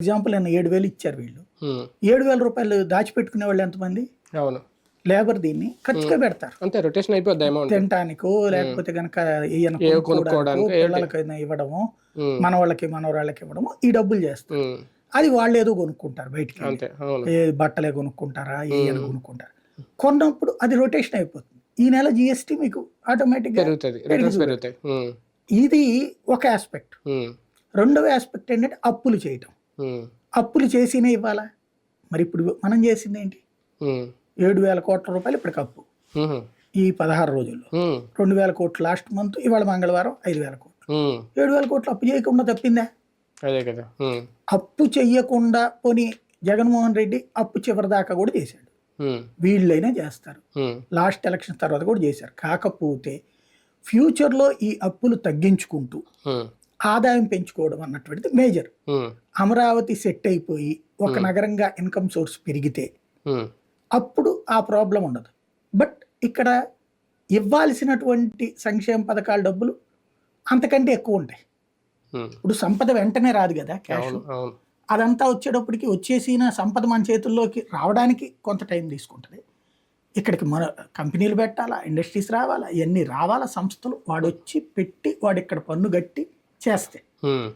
Example నిన్న 7,000 ఇచ్చారు వీళ్ళు. హ్మ్. 7,000 రూపాయలు దాచిపెట్టుకునే వాళ్ళు ఎంతమంది? అవును. లేబర్ దీన్ని ఖర్చుగా పెడతారు. అంతే రొటేషన్ అయిపోద్ది అమౌంట్. తినటానికో లేకపోతే గనక ఈయన ఏవో కొనుక్కోవడానికో, కొనుక్కోవడానికో ఏమిటి. పిల్లలకైనా ఇవ్వడమో, హ్మ్. మనవాళ్ళకి మనవరాళ్ళకి ఇవ్వడమో ఈ డబ్బులు చేస్తారు. హ్మ్. అది వాళ్ళేదో కొనుక్కుంటారు బయటికెళ్ళి. అంతే. అవును. ఏ బట్టలే కొనుక్కుంటారా, ఏయని కొనుక్కుంటారు. కొన్నప్పుడు అది రొటేషన్ అయిపోతుంది. ఈ నెల జీఎస్టీ మీకు ఆటోమేటిక్‌గా పెరుగుతది. పెరిగి రిటర్న్స్ చూపెడుతుంది. పెరుగుతాయి. హ్మ్. ఇది ఒక ఆస్పెక్ట్. హ్మ్. రెండవ ఆస్పెక్ట్ ఏంటంటే అప్పులు చేయటం. హ్మ్. అప్పులు చేసినే ఇవ్వాలా? మరి ఇప్పుడు మనం చేసిందేంటి? హ్మ్. 7,000 కోట్ల రూపాయలు ఇప్పటికి అప్పు. హుహు. ఈ 16 రోజుల్లో. హ్మ్. 2,000 కోట్లు లాస్ట్ మంత్, ఇవాళ మంగళవారం 5,000 కోట్లు. హ్మ్. 7,000 కోట్లు అప్పు చేయకుండా తప్పిందా? అదే కదా. హ్మ్. అప్పు చెయ్యకుండా పోనీ జగన్మోహన్ రెడ్డి అప్పు చివరి దాకా కూడా చేశాడు. హ్మ్. వీళ్ళైనా చేస్తారు. హ్మ్. లాస్ట్ ఎలక్షన్ తర్వాత కూడా చేశారు. కాకపోతే ఫ్యూచర్‌లో ఈ అప్పులు తగ్గించుకుంటూ హ్మ్. ఆదాయం పెంచుకోవడం అన్నటువంటిది మేజర్. హ్మ్. అమరావతి సెట్ అయిపోయి ఒక Hmm. నగరంగా ఇన్కమ్ సోర్స్ పెరిగితే హ్మ్. అప్పుడు ఆ ప్రాబ్లం ఉండదు. బట్ ఇక్కడ ఇవ్వాల్సినటువంటి సంక్షేమ పథకాల డబ్బులు అంతకంటే ఎక్కువ ఉంటాయి. హ్మ్. ఇప్పుడు సంపద వెంటనే రాదు కదా క్యాష్. అవును. అవును. అదంతా వచ్చేటప్పటికి వచ్చేసిన సంపద మన చేతుల్లోకి రావడానికి కొంత టైం తీసుకుంటుంది. ఇక్కడికి మన కంపెనీలు పెట్టాలా, ఇండస్ట్రీస్ రావాలా, ఇవన్నీ రావాలా సంస్థలు. వాడొచ్చి పెట్టి వాడు ఇక్కడ పన్ను కట్టి చేస్తే హ్మ్.